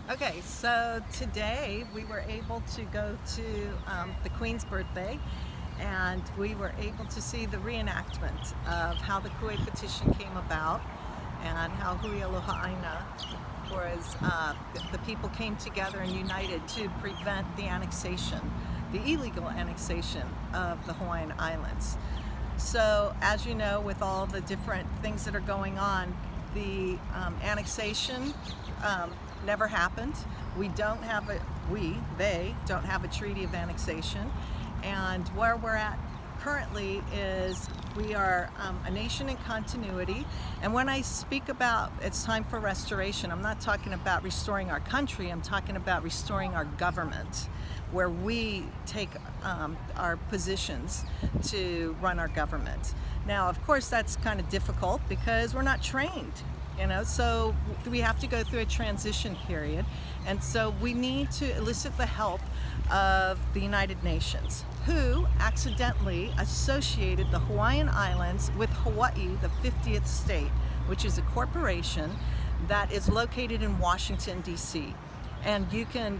Okay, so today we were able to go to the Queen's birthday, and we were able to see the reenactment of how the Kuwait petition came about and how Hui Aloha Aina was, the people came together and united to prevent the annexation, the illegal annexation of the Hawaiian Islands. So as you know, with all the different things that are going on, the annexation never happened. They don't have a treaty of annexation. And where we're at currently is we are a nation in continuity. And when I speak about it's time for restoration, I'm not talking about restoring our country, I'm talking about restoring our government, where we take our positions to run our government. Now, of course, that's kind of difficult because we're not trained, so we have to go through a transition period. And so we need to elicit the help of the United Nations, who accidentally associated the Hawaiian Islands with Hawaii, the 50th state, which is a corporation that is located in Washington, D.C. And you can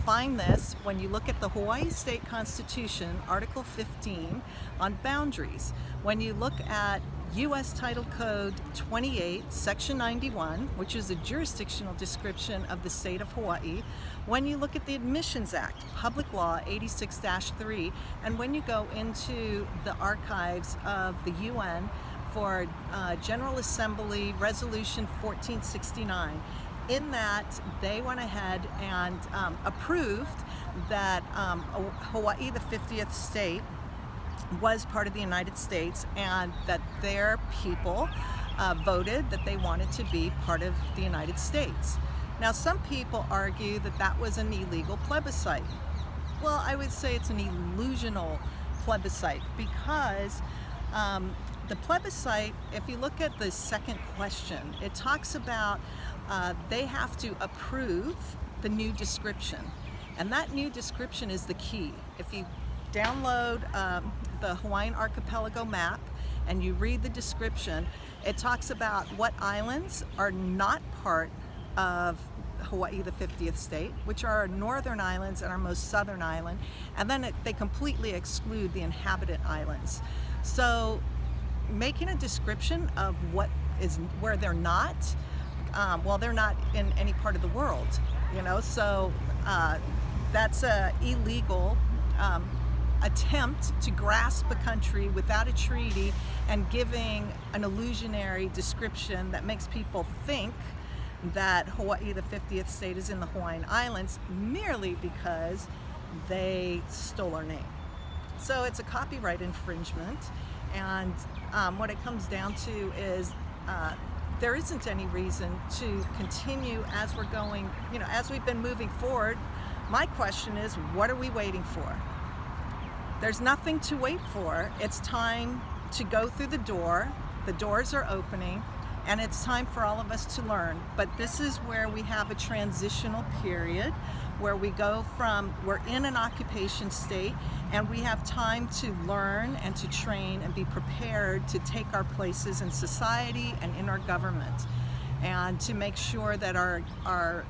find this when you look at the Hawaii State Constitution, Article 15, on boundaries. When you look at U.S. Title Code 28, Section 91, which is a jurisdictional description of the state of Hawaii, when you look at the Admissions Act, Public Law 86-3, and when you go into the archives of the UN for General Assembly Resolution 1469, in that they went ahead and approved that Hawaii, the 50th state, was part of the United States, and that their people voted that they wanted to be part of the United States. Now, some people argue that that was an illegal plebiscite. Well, I would say it's an illusional plebiscite because the plebiscite, if you look at the second question, it talks about they have to approve the new description. And that new description is the key. If you download the Hawaiian Archipelago map and you read the description, it talks about what islands are not part of Hawaii, the 50th state, which are our northern islands and our most southern island, and then they completely exclude the inhabited islands. So making a description of where they're not, well, they're not in any part of the world, so that's a illegal attempt to grasp a country without a treaty and giving an illusionary description that makes people think that Hawaii, the 50th state, is in the Hawaiian Islands merely because they stole our name. So it's a copyright infringement, and what it comes down to is there isn't any reason to continue as we're going, as we've been moving forward. My question is, what are we waiting for? There's nothing to wait for. It's time to go through the door. The doors are opening, and it's time for all of us to learn. But this is where we have a transitional period where we're in an occupation state, and we have time to learn and to train and be prepared to take our places in society and in our government, and to make sure that our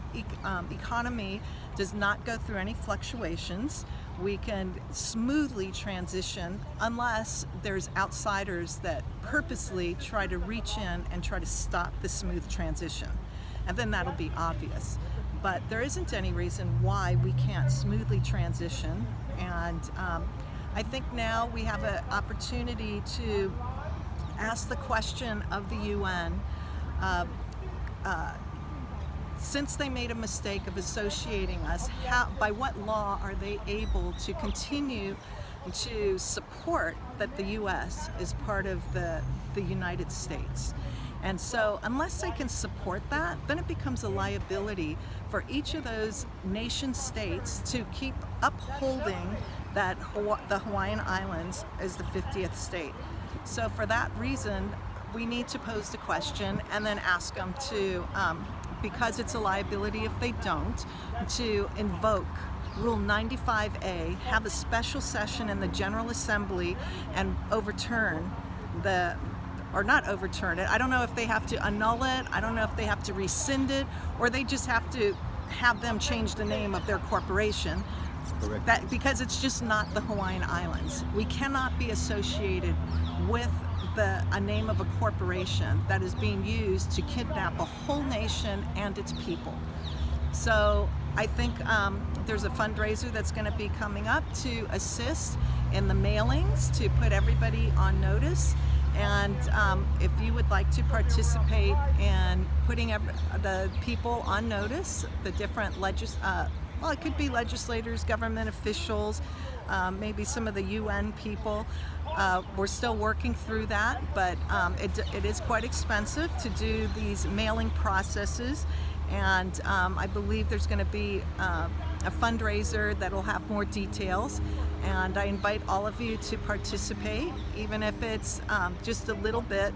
economy does not go through any fluctuations. We can smoothly transition unless there's outsiders that purposely try to reach in and try to stop the smooth transition. And then that'll be obvious. But there isn't any reason why we can't smoothly transition. And I think now we have an opportunity to ask the question of the UN, since they made a mistake of associating us, by what law are they able to continue to support that the U.S. is part of the United States? And so unless they can support that, then it becomes a liability for each of those nation states to keep upholding that the Hawaiian Islands is the 50th state. So for that reason, we need to pose the question and then ask them to, because it's a liability if they don't, to invoke Rule 95A, have a special session in the General Assembly and overturn or not overturn it. I don't know if they have to annul it, I don't know if they have to rescind it, or they just have to have them change the name of their corporation. Correct. Because it's just not the Hawaiian Islands. We cannot be associated with a name of a corporation that is being used to kidnap a whole nation and its people. So I think there's a fundraiser that's going to be coming up to assist in the mailings, to put everybody on notice. And if you would like to participate in putting the people on notice, the different well, it could be legislators, government officials, maybe some of the UN people. We're still working through that, but it is quite expensive to do these mailing processes. And I believe there's going to be a fundraiser that will have more details. And I invite all of you to participate, even if it's just a little bit,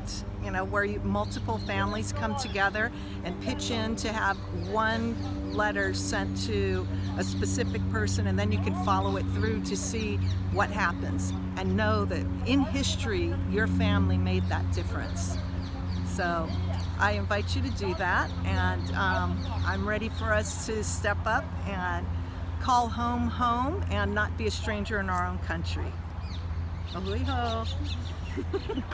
where multiple families come together and pitch in to have one letter sent to a specific person, and then you can follow it through to see what happens and know that in history your family made that difference. So I invite you to do that, and I'm ready for us to step up and call home home and not be a stranger in our own country. Ahui ho!